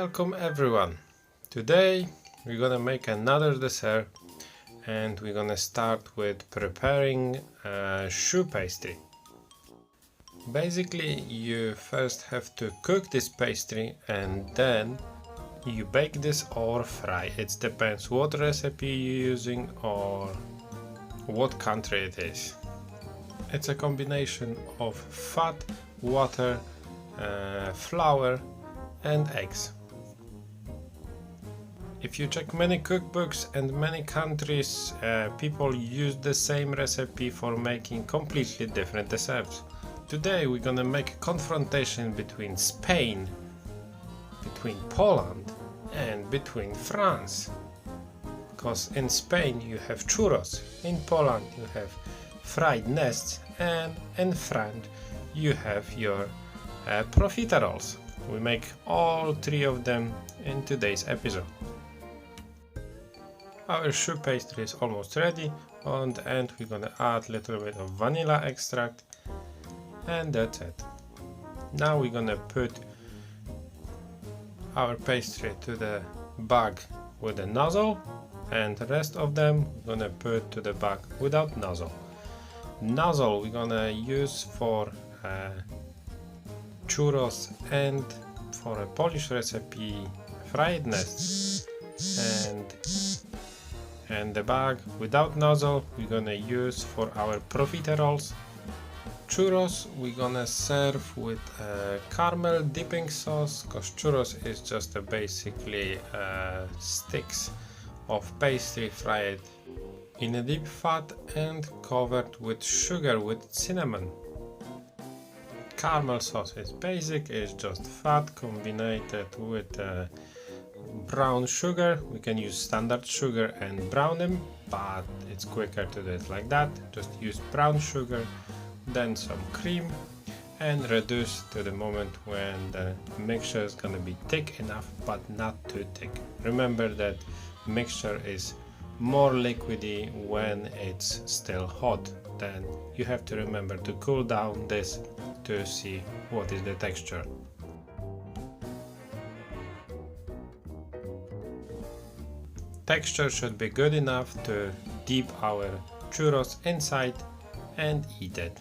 Welcome everyone! Today we're gonna make another dessert and we're gonna start with preparing choux pastry. Basically you first have to cook this pastry and then you bake this or fry. It depends what recipe you're using or what country it is. It's a combination of fat, water, flour and eggs. If you check many cookbooks and many countries, people use the same recipe for making completely different desserts. Today we're gonna make a confrontation between Spain, between Poland and between France. Because in Spain you have churros, in Poland you have fried NESTS, and in France you have your profiteroles. We make all three of them in today's episode. Our choux pastry is almost ready. On the end we're gonna add a little bit of vanilla extract and that's it. Now we're gonna put our pastry to the bag with a nozzle and the rest of them we're gonna put to the bag without nozzle. Nozzle we're gonna use for churros and for a Polish recipe fried NESTS, and the bag without nozzle we're gonna use for our profiteroles. Churros we're gonna serve with a caramel dipping sauce, because churros is just basically sticks of pastry fried in a deep fat and covered with sugar with cinnamon. Caramel sauce is basic, it's just fat combined with brown sugar. We can use standard sugar and brown them, but it's quicker to do it like that. Just use brown sugar, then some cream and reduce to the moment when the mixture is gonna be thick enough but not too thick. Remember that mixture is more liquidy when it's still hot. Then you have to remember to cool down this to see what is the texture. Texture should be good enough to dip our churros inside and eat it.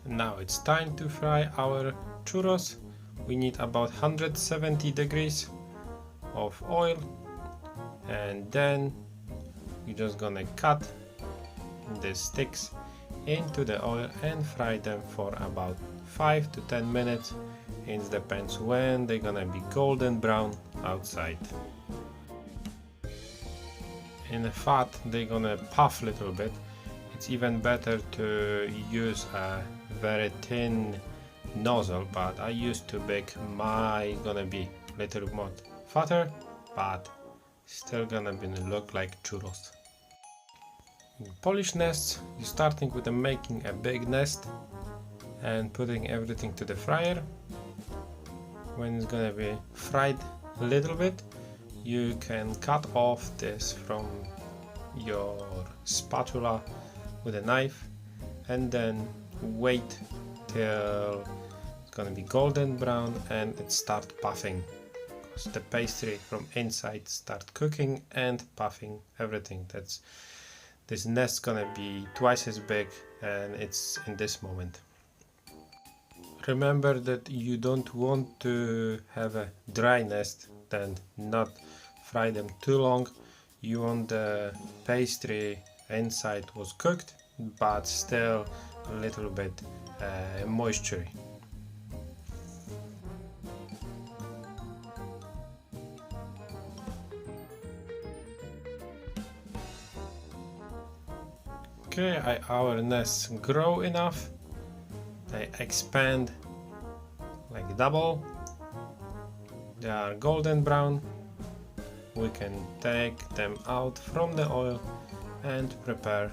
Now it's time to fry our churros. We need about 170 degrees of oil, and then we're just gonna cut the sticks into the oil and fry them for about 5 to 10 minutes. It depends when they're gonna be golden brown outside. In the fat they're gonna puff a little bit. It's even better to use a very thin nozzle, but I used to bake my gonna be little more fatter, but still gonna be look like churros. In Polish NESTS, you're starting with making a big nest and putting everything to the fryer. When it's gonna be fried a little bit, you can cut off this from your spatula with a knife and then wait till it's gonna be golden brown and it start puffing, because the pastry from inside start cooking and puffing everything. That's this nest gonna be twice as big, and it's in this moment. Remember that you don't want to have a dry nest, then not fry them too long. You want the pastry inside was cooked but still a little bit moisture. Okay, our nests grow enough, they expand like double, they are golden brown. We can take them out from the oil and prepare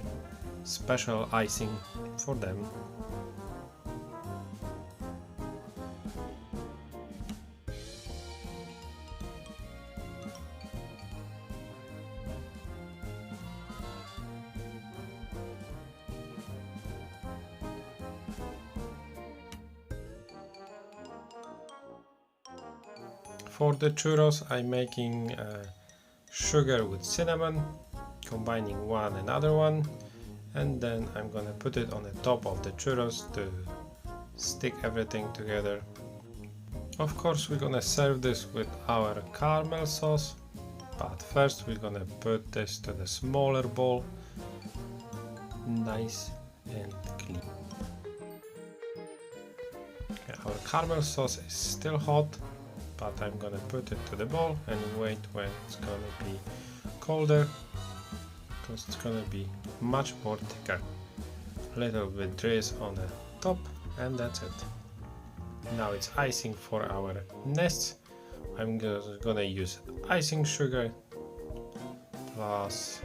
special icing for them. For the churros I'm making sugar with cinnamon, combining one and another one, and then I'm gonna put it on the top of the churros to stick everything together. Of course we're gonna serve this with our caramel sauce, but first we're gonna put this to the smaller bowl, nice and clean. Okay, our caramel sauce is still hot, but I'm gonna put it to the bowl and wait when it's gonna be colder, because it's gonna be much more thicker. A little bit drizzle on the top and that's it. Now it's icing for our NESTS. I'm gonna use icing sugar plus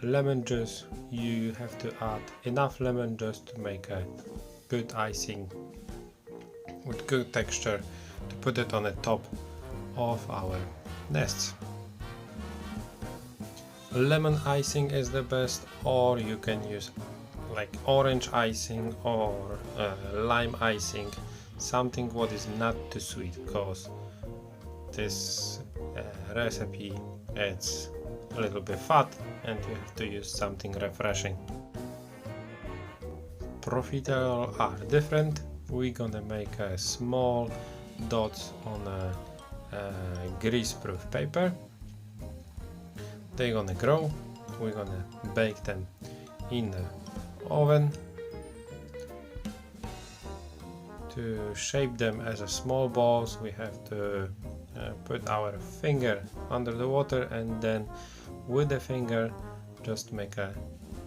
lemon juice. You have to add enough lemon juice to make a good icing with good texture to put it on the top of our NESTS. Lemon icing is the best, or you can use like orange icing or lime icing, something what is not too sweet, because this recipe it's a little bit fat and you have to use something refreshing. Profiteroles are different. We're gonna make a small dots on a grease-proof paper. They're gonna grow. We're gonna bake them in the oven. To shape them as a small balls, we have to put our finger under the water and then with the finger just make a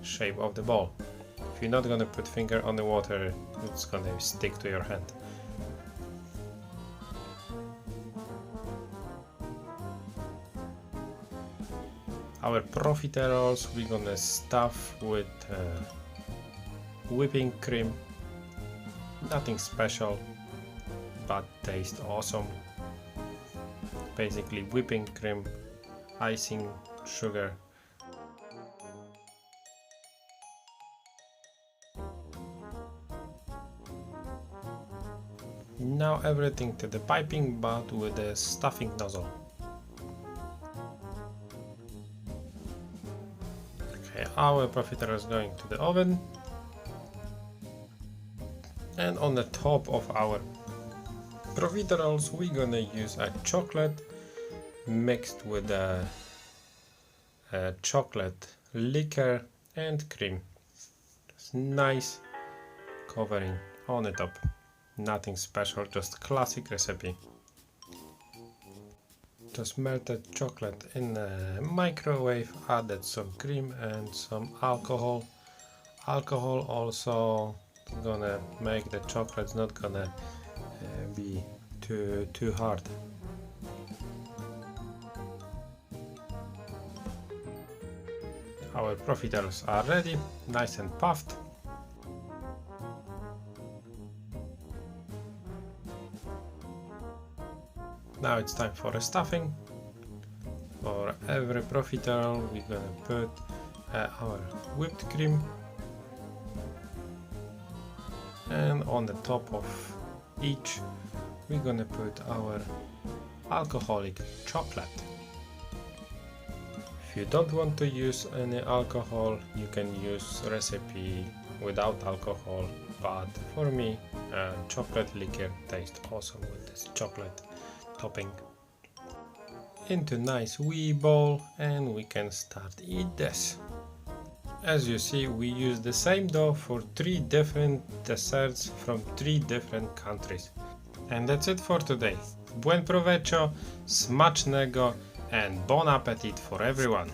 shape of the ball. If you're not gonna put finger on the water, it's gonna stick to your hand. Our profiteroles we're gonna stuff with whipping cream. Nothing special, but taste awesome. Basically whipping cream, icing, sugar. Now everything to the piping, but with a stuffing nozzle. Okay, our profiterole is going to the oven. And on the top of our profiteroles we're gonna use a chocolate mixed with a chocolate liquor and cream. Just nice covering on the top. Nothing special, just classic recipe. Just melted chocolate in the microwave, added some cream and some alcohol. Alcohol also gonna make the chocolate's not gonna be too hard. Our profiteroles are ready, nice and puffed. Now it's time for a stuffing. For every profiterole we're gonna put our whipped cream, and on the top of each we're gonna put our alcoholic chocolate. If you don't want to use any alcohol, you can use recipe without alcohol, but for me chocolate liquor tastes awesome with this chocolate topping. Into nice wee bowl and we can start eat this. As you see, we use the same dough for 3 different desserts from 3 different countries. And that's it for today. Buen provecho, smacznego and bon appetit for everyone!